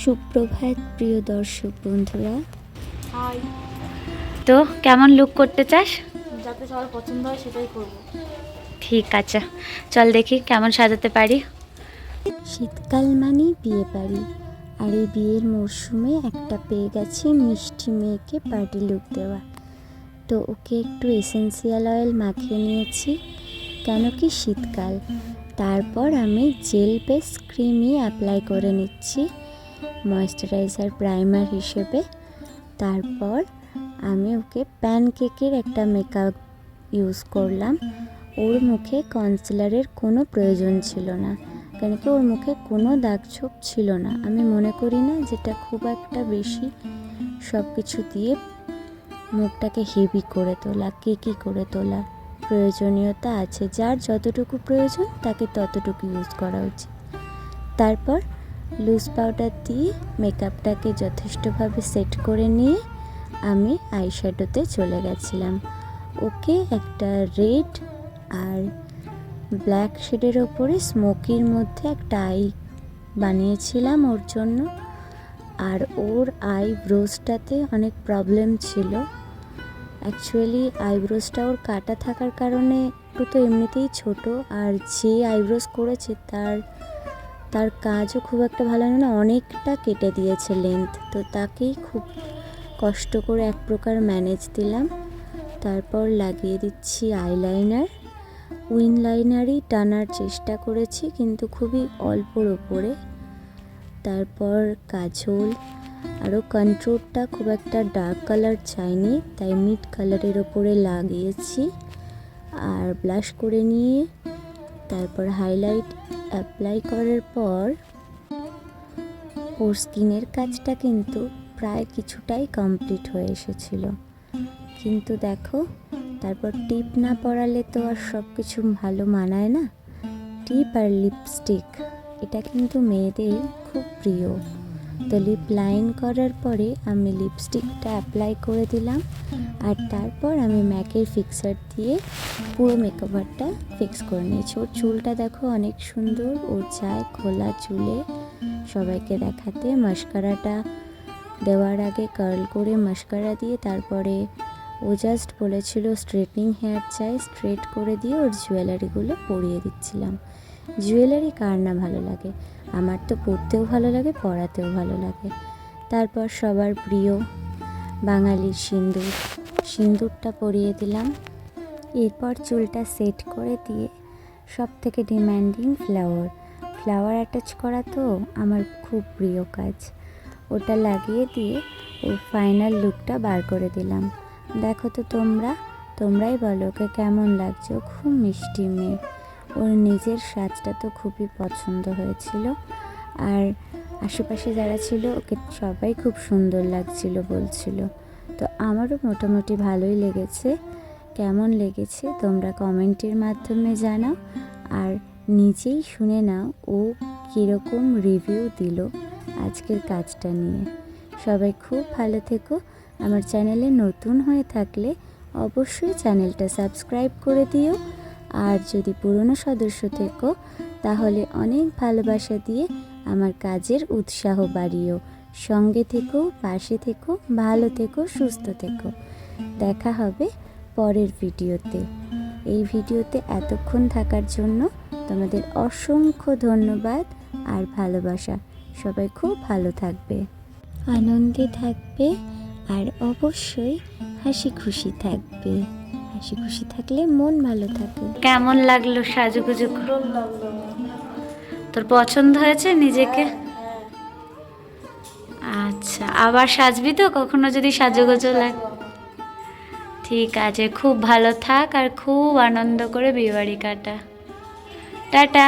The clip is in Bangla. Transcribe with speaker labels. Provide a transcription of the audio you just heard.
Speaker 1: সুপ্রভাত প্রিয় দর্শক বন্ধুরা।
Speaker 2: হাই।
Speaker 1: তো কেমন লুক করতে চাস?
Speaker 2: যাতে সবার পছন্দ হয় সেটাই করব।
Speaker 1: ঠিক আছে, চল দেখি কেমন সাজাতে পারি। শীতকাল মানেই বিয়ে বাড়ি, আর এই বিয়ের মরশুমে একটা পেয়ে গেছি মিষ্টি মেয়েকে পার্টি লুক দেওয়া। তো ওকে একটু এসেন্সিয়াল অয়েল মাখিয়ে নিয়েছি, কেন কি শীতকাল। তারপর আমি জেল বেস ক্রিমই অ্যাপ্লাই করে নিচ্ছি ময়েশ্চারাইজার প্রাইমার হিসেবে। তারপর আমি ওকে প্যানকেকের একটা মেকআপ ইউজ করলাম। ওর মুখে কনসিলারের কোনো প্রয়োজন ছিল না, কেন কি ওর মুখে কোনো দাগ ছোপ ছিল না। আমি মনে করি না যেটা খুব একটা বেশি সব কিছু দিয়ে মুখটাকে হেভি করে তোলা, কেকি করে তোলা প্রয়োজনীয়তা আছে। যার যতটুকু প্রয়োজন তাকে ততটুকু ইউজ করা উচিত। তারপর লুজ পাউডার দিয়ে মেকআপটাকে যথেষ্টভাবে সেট করে নিয়ে আমি আইশ্যাডোতে চলে গেছিলাম। ওকে একটা রেড আর ব্ল্যাক শেডের ওপরে স্মোকির মধ্যে একটা আই বানিয়েছিলাম ওর জন্য। আর ওর আইব্রোজটাতে অনেক প্রবলেম ছিল। অ্যাকচুয়ালি আইব্রোজটা ওর কাটা থাকার কারণে একটু তো এমনিতেই ছোট, আর যে আইব্রোজ করেছে তার কাজও খুব একটা ভালো না, অনেকটা কেটে দিয়েছে লেন্থ। তো তাকেই খুব কষ্ট করে এক প্রকার ম্যানেজ দিলাম। তারপর লাগিয়ে দিচ্ছি আইলাইনার। উইন লাইনারই টানার চেষ্টা করেছি, কিন্তু খুবই অল্পর ওপরে। তারপর কাজল, আরও কন্ট্রোলটা খুব একটা ডার্ক কালার চাইনি, তাই মিড কালারের ওপরে লাগিয়েছি। আর ব্লাশ করে নিয়ে তারপর হাইলাইট অ্যাপ্লাই করার পর ওর স্কিনের কাজটা কিন্তু প্রায় কিছুটাই কমপ্লিট হয়ে এসেছিল। কিন্তু দেখো, তারপর টিপ না পরালে তো আর সব কিছু ভালো মানায় না। টিপ আর লিপস্টিক এটা কিন্তু মেয়েদের খুব প্রিয়। তো লিপ লাইন করার পরে আমি লিপস্টিকটা অ্যাপ্লাই করে দিলাম, আর তারপর আমি ম্যাকের ফিক্সার দিয়ে পুরো মেকওভারটা ফিক্স করে নিয়েছি। ওর চুলটা দেখো অনেক সুন্দর, ও চায় খোলা চুলে সবাইকে দেখাতে। মাস্কারাটা দেওয়ার আগে কার্ল করে মাস্কারা দিয়ে তারপরে ও জাস্ট বলেছিল স্ট্রেটনিং হেয়ার চাই, স্ট্রেট করে দিয়ে ওর জুয়েলারিগুলো পরিয়ে দিচ্ছিলাম। জুয়েলারি কার না ভালো লাগে, আমার তো পরতেও ভালো লাগে, পরাতেও ভালো লাগে। তারপর সবার প্রিয় বাঙালির সিঁদুরটা পরিয়ে দিলাম। এরপর চুলটা সেট করে দিয়ে সব থেকে ডিম্যান্ডিং ফ্লাওয়ার অ্যাটাচ করা তো আমার খুব প্রিয় কাজ। ওটা লাগিয়ে দিয়ে ওর ফাইনাল লুকটা বার করে দিলাম। দেখো তো তোমরাই বলো ওকে কেমন লাগছে। ও খুব মিষ্টি মেয়ে, ওর নিজের সাজটা তো খুবই পছন্দ হয়েছিল। আর আশেপাশে যারা ছিল ওকে সবাই খুব সুন্দর লাগছিল বলছিল। তো আমারও মোটামুটি ভালোই লেগেছে। কেমন লেগেছে তোমরা কমেন্টের মাধ্যমে জানাও, আর নিজেই শুনে নাও ও কীরকম রিভিউ দিল আজকের কাজটা নিয়ে। সবাই খুব ভালো থেকো। আমার চ্যানেলে নতুন হয়ে থাকলে অবশ্যই চ্যানেলটা সাবস্ক্রাইব করে দিও, আর যদি পুরনো সদস্য থেকো তাহলে অনেক ভালোবাসা দিয়ে আমার কাজের উৎসাহ বাড়িও। সঙ্গে থেকো, পাশে থেকো, ভালো থেকো, সুস্থ থেকো। দেখা হবে পরের ভিডিওতে। এই ভিডিওতে এতক্ষণ থাকার জন্য তোমাদের অসংখ্য ধন্যবাদ আর ভালোবাসা। সবাই খুব ভালো থাকবে, আনন্দে থাকবে, আর অবশ্যই হাসি খুশি থাকবে। হাসি খুশি থাকলে মন ভালো থাকে। কেমন লাগলো সাজুগুজু? তোর পছন্দ হয়েছে নিজেকে? আচ্ছা, আবার সাজবি তো কখনো যদি সাজুগুজু লাগে? ঠিক আছে, খুব ভালো থাক আর খুব আনন্দ করে বিয়েবাড়ি কাটা। টাটা।